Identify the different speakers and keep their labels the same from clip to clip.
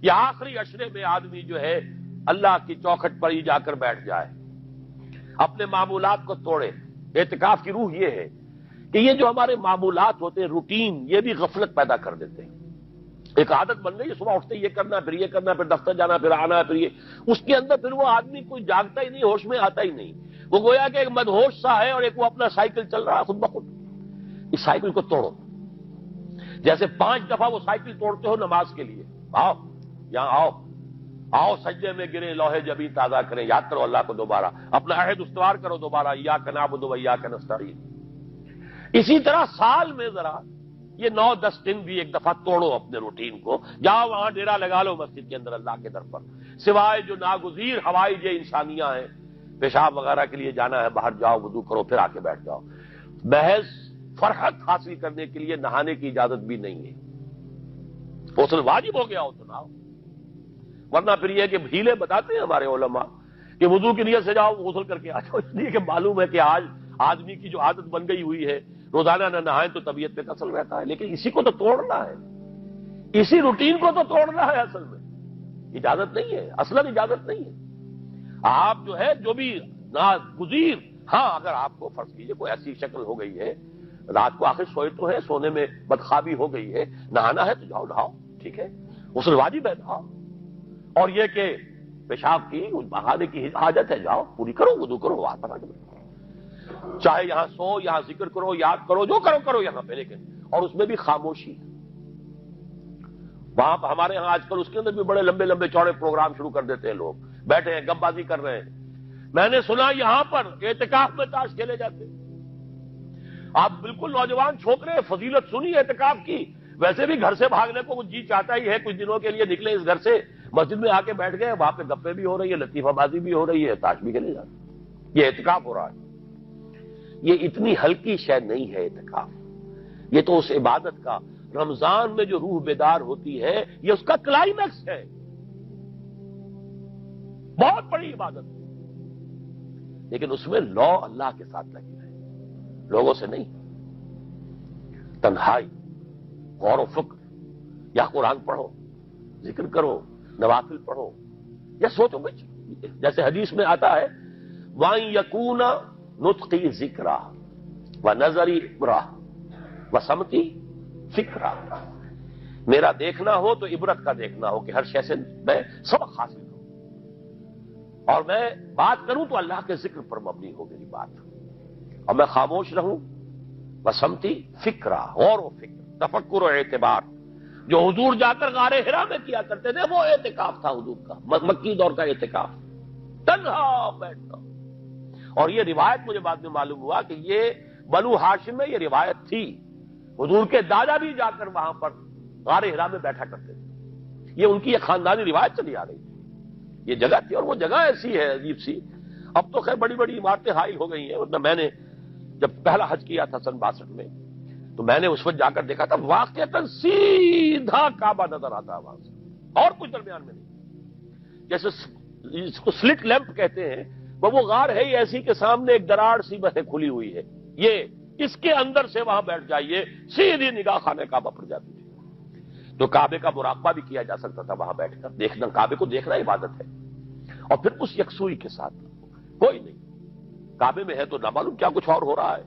Speaker 1: یہ آخری عشرے میں آدمی جو ہے اللہ کی چوکھٹ پر ہی جا کر بیٹھ جائے، اپنے معمولات کو توڑے۔ اعتکاف کی روح یہ ہے کہ یہ جو ہمارے معمولات ہوتے ہیں، روٹین، یہ بھی غفلت پیدا کر دیتے ہیں۔ ایک عادت بن گئی، صبح اٹھتے یہ کرنا، پھر یہ کرنا، پھر دفتر جانا، پھر آنا، پھر یہ، اس کے اندر پھر وہ آدمی کوئی جاگتا ہی نہیں، ہوش میں آتا ہی نہیں۔ وہ گویا کہ ایک مدہوش سا ہے اور ایک وہ اپنا سائیکل چل رہا ہے خود بخود۔ اس سائیکل کو توڑو، جیسے 5 دفعہ وہ سائیکل توڑتے ہو نماز کے لیے۔ آؤ یہاں آؤ، آؤ سجدے میں گرے، لوہے جبیں تازہ کریں، یاد کرو اللہ کو دوبارہ، اپنا عہد استوار کرو دوبارہ، ایاک نعبد و ایاک نستعین۔ اسی طرح سال میں ذرا یہ 9-10 دن بھی ایک دفعہ توڑو اپنے روٹین کو، جاؤ وہاں ڈیرا لگا لو مسجد کے اندر اللہ کے در پر، سوائے جو ناگزیر ہوائی جو انسانیاں ہیں، پیشاب وغیرہ کے لیے جانا ہے باہر، جاؤ وضو کرو پھر آ کے بیٹھ جاؤ۔ محض فرحت حاصل کرنے کے لیے نہانے کی اجازت بھی نہیں ہے، غسل واجب ہو گیا ہو تو نہاؤ، ورنہ پھر یہ کہ ہیلے بتاتے ہیں ہمارے علماء کہ وضو کی نیت سے جاؤ غسل کر کے آ جاؤ، اس لیے کہ معلوم ہے کہ آج آدمی کی جو عادت بن گئی ہوئی ہے روزانہ نہ نہائیں تو طبیعت پہ کسل رہتا ہے، لیکن اسی کو تو توڑنا ہے، اسی روٹین کو تو توڑنا ہے، اصل میں اجازت نہیں ہے، اصلاً اجازت نہیں ہے۔ آپ جو ہے جو بھی ناگزیر، ہاں اگر آپ کو فرض کیجئے کوئی ایسی شکل ہو گئی ہے، رات کو آخر سوئے تو ہے، سونے میں بدخوابی ہو گئی ہے، نہانا ہے تو جاؤ نہاؤ، ٹھیک ہے، غسل واجب ہے نہاؤ، اور یہ کہ پیشاب کی بہانے کی حاجت ہے جاؤ پوری کرو، وضو کرو، وہاں پر چاہے یہاں سو، یہاں ذکر کرو، یاد کرو، جو کرو کرو یہاں پہ، لیکن اور اس میں بھی خاموشی ہے۔ وہاں ہمارے یہاں آج کل اس کے اندر بھی بڑے لمبے لمبے چوڑے پروگرام شروع کر دیتے ہیں، لوگ بیٹھے ہیں گپ بازی کر رہے ہیں۔ میں نے سنا یہاں پر اعتکاف میں تاش کھیلے جاتے ہیں۔ آپ بالکل نوجوان چھوکرے، فضیلت سنی اعتکاف کی، ویسے بھی گھر سے بھاگنے کو جی چاہتا ہی ہے، کچھ دنوں کے لیے نکلے اس گھر سے، مسجد میں آ کے بیٹھ گئے، وہاں پہ گپے بھی ہو رہی ہے، لطیفہ بازی بھی ہو رہی ہے، تاش بھی کھیلے جاتے ہیں، یہ اعتکاف ہو رہا ہے۔ یہ اتنی ہلکی شے نہیں ہے اعتکاف، یہ تو اس عبادت کا، رمضان میں جو روح بیدار ہوتی ہے یہ اس کا کلائمیکس ہے، بہت بڑی عبادت ہے، لیکن اس میں لو اللہ کے ساتھ لگی رہے، لوگوں سے نہیں، تنہائی، غور و فکر، یا قرآن پڑھو، ذکر کرو، نوافل پڑھو، یا سوچو کچھ، جیسے حدیث میں آتا ہے وَأَن يَكُونَ نُطْقِي ذِكْرًا وَنَظَرِي عِبْرَةً وَسَمْتِي فِكْرًا، میرا دیکھنا ہو تو عبرت کا دیکھنا ہو کہ ہر شے سے میں سبق حاصل کروں، اور میں بات کروں تو اللہ کے ذکر پر مبنی ہو میری بات، اور میں خاموش رہوں، وَسَمْتِي فِكْرًا، غور و فکر، تفکر و اعتبار، جو حضور جا کر غار حرا میں کیا کرتے تھے وہ اعتکاف تھا حضور کا، مکی دور کا اعتکاف، تنہا بیٹھنا۔ اور یہ روایت مجھے بعد میں معلوم ہوا کہ یہ بنو ہاشم میں یہ روایت تھی، حضور کے دادا بھی جا کر وہاں پر غار حرا میں بیٹھا کرتے تھے، یہ ان کی ایک خاندانی روایت چلی آ رہی تھی، یہ جگہ تھی، اور وہ جگہ ایسی ہے عجیب سی، اب تو خیر بڑی بڑی عمارتیں حائل ہو گئی ہیں، ورنہ میں نے جب پہلا حج کیا تھا سن 62 میں، تو میں نے اس وقت جا کر دیکھا تھا واقعتاً سیدھا کعبہ نظر آتا ہے وہاں سے، اور کچھ درمیان میں نہیں، جیسے اس کو سلٹ لیمپ کہتے ہیں، وہ غار ہے ہی ایسی کہ سامنے ایک دراڑ سی بس کھلی ہوئی ہے، یہ اس کے اندر سے وہاں بیٹھ جائیے سیدھی نگاہ خانہ کعبہ پر جاتی تھی، تو کعبے کا مراقبہ بھی کیا جا سکتا تھا وہاں بیٹھ کر، دیکھنا، کعبے کو دیکھنا عبادت ہے، اور پھر اس یکسوئی کے ساتھ کوئی نہیں، کعبے میں ہے تو نہ معلوم کیا کچھ اور ہو رہا ہے،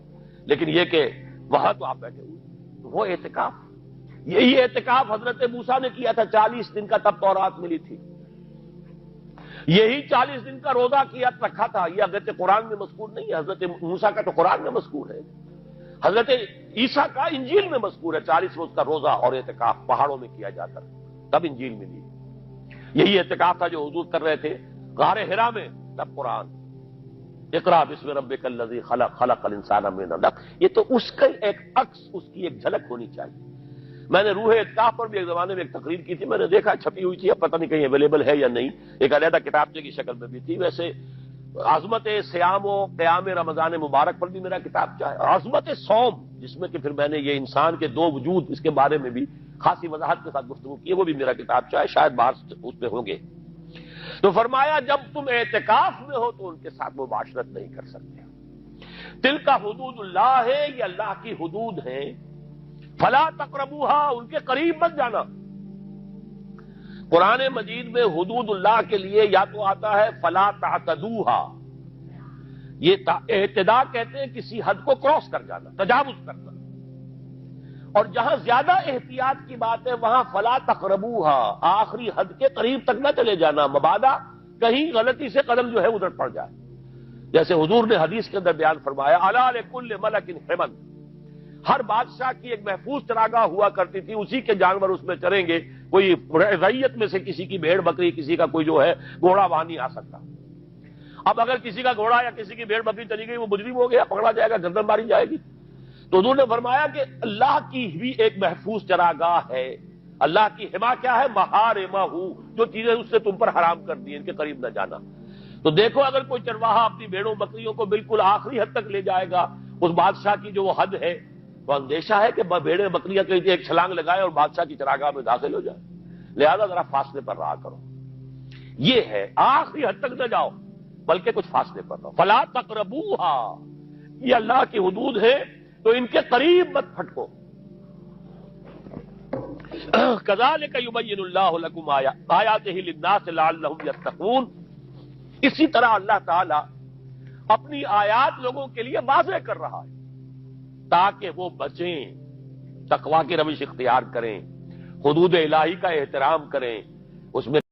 Speaker 1: لیکن یہ کہ وہاں تو آپ بیٹھے ہوئے، تو وہ اعتکاف، یہی اعتکاف حضرت موسیٰ نے کیا تھا 40 دن کا، تب تورات ملی تھی، یہی 40 دن کا روزہ کیا رکھا تھا، یہ اگرچہ قرآن میں مذکور نہیں ہے، حضرت موسیٰ کا تو قرآن میں مذکور ہے، حضرت عیسیٰ کا انجیل میں مذکور ہے، 40 روز کا روزہ اور اعتکاف پہاڑوں میں کیا جاتا ہے، تب انجیل ملی، یہی اعتکاف تھا جو حضور کر رہے تھے غار حرا میں، تب قرآن، اقرأ بسم ربک الذی خلق، خلق الانسان من علق، یہ تو اس کا ایک عکس، اس کی ایک جھلک ہونی چاہیے۔ میں نے روح اعتکاف پر بھی ایک زمانے میں ایک تقریر کی تھی، میں نے دیکھا چھپی ہوئی تھی، اب پتہ نہیں کہیں اویلیبل ہے یا نہیں، ایک علیحدہ کتابچے کی شکل میں بھی تھی، ویسے عظمت سیام و قیام رمضان مبارک پر بھی میرا کتابچہ ہے، اور عظمت صوم، جس میں کہ پھر میں نے یہ انسان کے 2 وجود، اس کے بارے میں بھی خاصی وضاحت کے ساتھ گفتگو کی، وہ بھی میرا کتابچہ ہے، شاید باہر اس پہ ہوں گے۔ تو فرمایا جب تم اعتکاف میں ہو تو ان کے ساتھ مباشرت نہیں کر سکتے، تلک حدود اللہ ہے، یہ اللہ کی حدود ہیں، فلا تقربوها، ان کے قریب مت جانا، قرآن مجید میں حدود اللہ کے لیے یا تو آتا ہے فلا تعتدوها، یہ اعتداء کہتے ہیں کسی حد کو کراس کر جانا، تجاوز کرنا، اور جہاں زیادہ احتیاط کی بات ہے وہاں فلا تقربوها، آخری حد کے قریب تک نہ چلے جانا، مبادا کہیں غلطی سے قدم جو ہے ادھر پڑ جائے۔ جیسے حضور نے حدیث کے اندر بیان فرمایا الا لکل ملک حمن، ہر بادشاہ کی ایک محفوظ چراگاہ ہوا کرتی تھی، اسی کے جانور اس میں چریں گے، کوئی رعیت میں سے کسی کی بھیڑ بکری، کسی کا کوئی جو ہے گھوڑا وہاں نہیں آ سکتا۔ اب اگر کسی کا گھوڑا یا کسی کی بھیڑ بکری چلی گئی، وہ مجرم ہو گیا، پکڑا جائے گا، گردن ماری جائے گی۔ تو حضور نے فرمایا کہ اللہ کی بھی ایک محفوظ چراگاہ ہے، اللہ کی حما کیا ہے؟ محارمہ، جو چیزیں اس نے تم پر حرام کر دی، ان کے قریب نہ جانا۔ تو دیکھو اگر کوئی چرواہا اپنی بھیڑوں بکریوں کو بالکل آخری حد تک لے جائے گا، اس بادشاہ کی جو وہ حد ہے، تو اندیشہ ہے کہ بھیڑیں بکریاں کہیں ایک چھلانگ لگائے اور بادشاہ کی چراگاہ میں داخل ہو جائے، لہذا ذرا فاصلے پر رہا کرو۔ یہ ہے آخری حد تک نہ جاؤ بلکہ کچھ فاصلے پر رہو۔ فلا تقربوها، یہ اللہ کی حدود ہے تو ان کے قریب مت پھٹکو۔ کذالک یبین اللہ لکم آیاتہ للناس لعلہم یتقون، اسی طرح اللہ تعالی اپنی آیات لوگوں کے لیے واضح کر رہا ہے تاکہ وہ بچیں، تقوی کی روش اختیار کریں، حدود الہی کا احترام کریں، اس میں